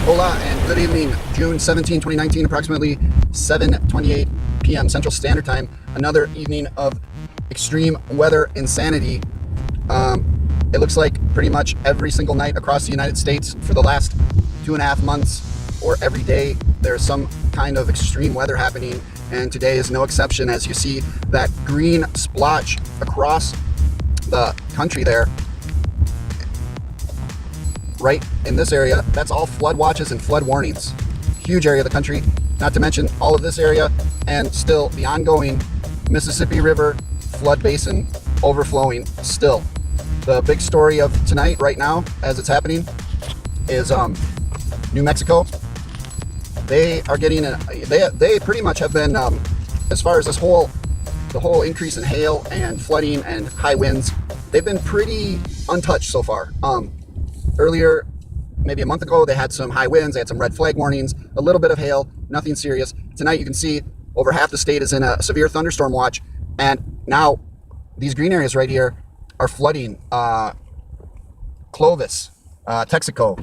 Hola and good evening, June 17, 2019, approximately 7:28 p.m. Central Standard Time. Another evening of extreme weather insanity. It looks like pretty much every single night across the United States for the last 2.5 months, or every day, there's some kind of extreme weather happening, and today is no exception. As you see that green splotch across the country there, right in this area, that's all flood watches and flood warnings. Huge area of the country, not to mention all of this area and still the ongoing Mississippi River flood basin overflowing still. The big story of tonight right now as it's happening is New Mexico. They are getting they pretty much have been as far as the whole increase in hail and flooding and high winds, they've been pretty untouched so far. Earlier, maybe a month ago, they had some high winds, they had some red flag warnings, a little bit of hail, nothing serious. Tonight you can see over half the state is in a severe thunderstorm watch, and now these green areas right here are flooding Clovis, Texaco.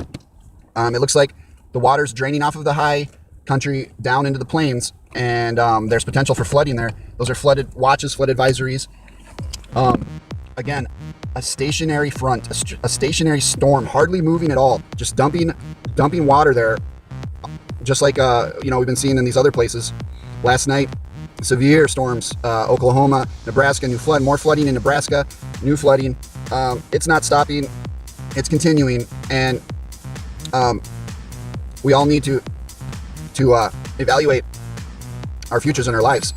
It looks like the water's draining off of the high country down into the plains, and there's potential for flooding there. Those are flooded watches, flood advisories. Again, a stationary front, a stationary storm, hardly moving at all, just dumping water there, just like we've been seeing in these other places. Last night, severe storms, Oklahoma, Nebraska, new flood, more flooding in Nebraska, new flooding. It's not stopping, it's continuing, and we all need to evaluate our futures in our lives.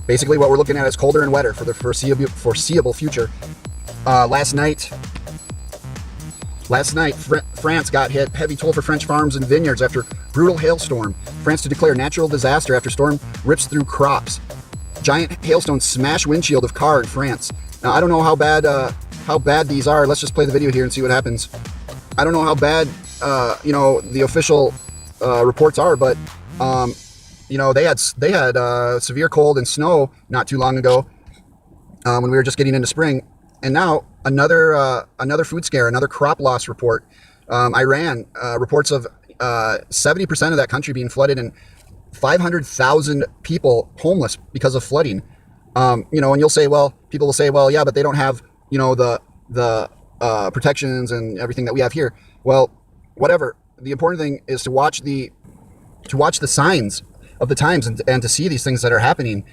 Basically, what we're looking at is colder and wetter for the foreseeable future. Last night, France got hit. Heavy toll for French farms and vineyards after brutal hailstorm. France to declare natural disaster after storm rips through crops. Giant hailstones smash windshield of car in France. Now, I don't know how bad these are. Let's just play the video here and see what happens. I don't know how bad the official reports are, but they had severe cold and snow not too long ago when we were just getting into spring. And now another food scare, another crop loss report. Iran reports of 70% of that country being flooded and 500,000 people homeless because of flooding. And people will say, well, yeah, but they don't have, the protections and everything that we have here. Well, whatever. The important thing is to watch the signs of the times and to see these things that are happening.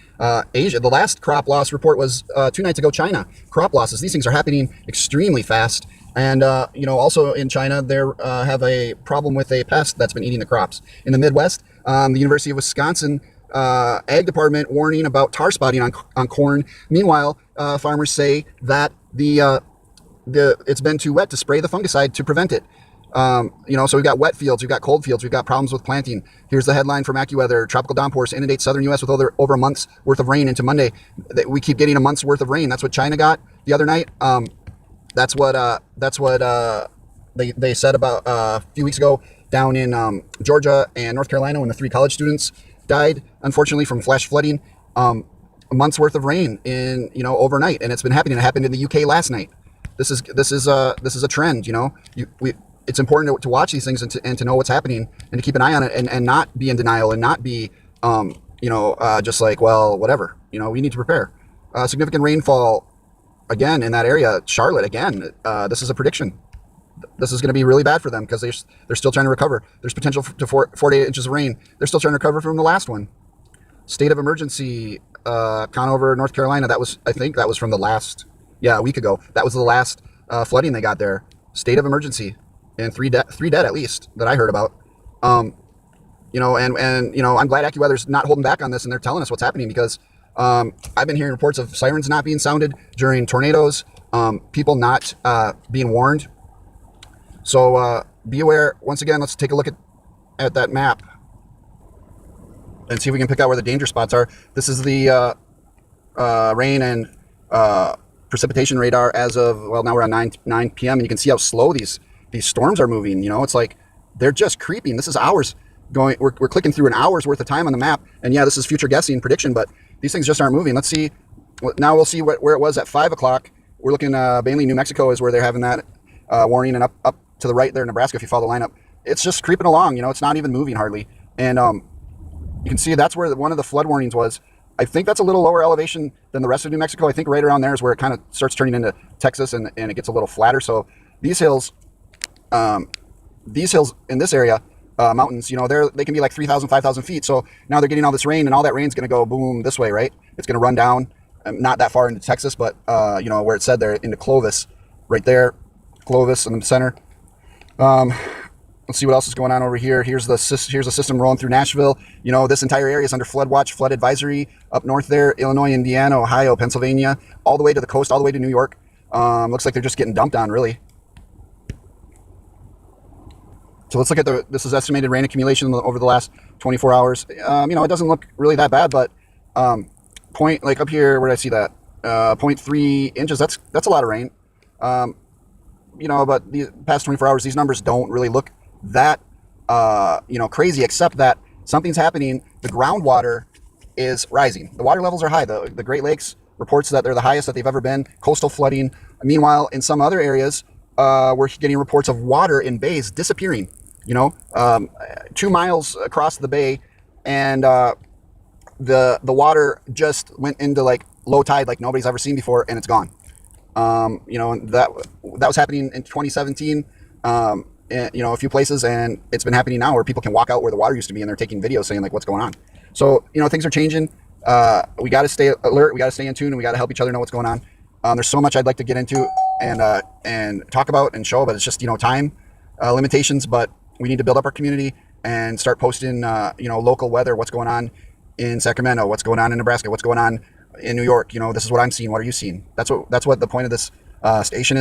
Asia, the last crop loss report was 2 nights ago. China, crop losses. These things are happening extremely fast. And, also in China, they have a problem with a pest that's been eating the crops. In the Midwest, the University of Wisconsin Ag Department warning about tar spotting on corn. Meanwhile, farmers say that it's been too wet to spray the fungicide to prevent it. So we've got wet fields, we've got cold fields, we've got problems with planting. Here's the headline from AccuWeather: tropical downpours inundate southern U.S. with over a month's worth of rain into Monday. We keep getting a month's worth of rain. That's what China got the other night. That's what they said about a few weeks ago down in Georgia and North Carolina when the 3 college students died, unfortunately, from flash flooding. A month's worth of rain in overnight, and it's been happening. It happened in the UK last night. This is a trend. It's important to watch these things and to know what's happening and to keep an eye on it and not be in denial and not be, just like, well, whatever. We need to prepare. Significant rainfall again in that area. Charlotte again. This is a prediction. This is going to be really bad for them because they're still trying to recover. There's potential to 4 to 8 inches of rain. They're still trying to recover from the last one. State of emergency. Conover, North Carolina. I think that was from a week ago. That was the last flooding they got there. State of emergency. And 3 dead at least that I heard about. I'm glad AccuWeather's not holding back on this and they're telling us what's happening because I've been hearing reports of sirens not being sounded during tornadoes, people not being warned. So be aware. Once again, let's take a look at that map and see if we can pick out where the danger spots are. This is the rain and precipitation radar as of, now we're on 9 p.m. and you can see how slow these storms are moving. It's like they're just creeping. This is hours going. We're clicking through an hour's worth of time on the map, and yeah, this is future guessing prediction, but these things just aren't moving. Let's see. Now we'll see where it was at 5 o'clock. We're looking mainly New Mexico is where they're having that warning, and up to the right there, Nebraska. If you follow the lineup, it's just creeping along. You know, it's not even moving hardly. And you can see that's where one of the flood warnings was. I think that's a little lower elevation than the rest of New Mexico. I think right around there is where it kind of starts turning into Texas, and it gets a little flatter. So these hills in this area, mountains, you know, they can be like 3,000, 5,000 feet. So now they're getting all this rain, and all that rain's going to go boom this way, right? It's going to run down, not that far into Texas, but you know, where it said there, into Clovis, right there, Clovis in the center. Let's see what else is going on over here. Here's a system rolling through Nashville. You know, this entire area is under flood watch, flood advisory up north there, Illinois, Indiana, Ohio, Pennsylvania, all the way to the coast, all the way to New York. Looks like they're just getting dumped on, really. So let's look at this is estimated rain accumulation over the last 24 hours. You know, it doesn't look really that bad, but like up here, where did I see that? 0.3 inches, that's a lot of rain. You know, but the past 24 hours, these numbers don't really look that, you know, crazy, except that something's happening. The groundwater is rising. The water levels are high. The Great Lakes reports that they're the highest that they've ever been. Coastal flooding. Meanwhile, in some other areas, we're getting reports of water in bays disappearing, you know, 2 miles across the bay, and the water just went into like low tide like nobody's ever seen before, and it's gone. You know, that was happening in 2017, you know, a few places, and it's been happening now where people can walk out where the water used to be, and they're taking videos saying like what's going on. So, you know, things are changing. We got to stay alert. We got to stay in tune, and we got to help each other know what's going on. There's so much I'd like to get into and talk about and show, but it's just, you know, time limitations. But we need to build up our community and start posting, you know, local weather, what's going on in Sacramento, what's going on in Nebraska, what's going on in New York. You know, this is what I'm seeing. What are you seeing? That's what the point of this station is.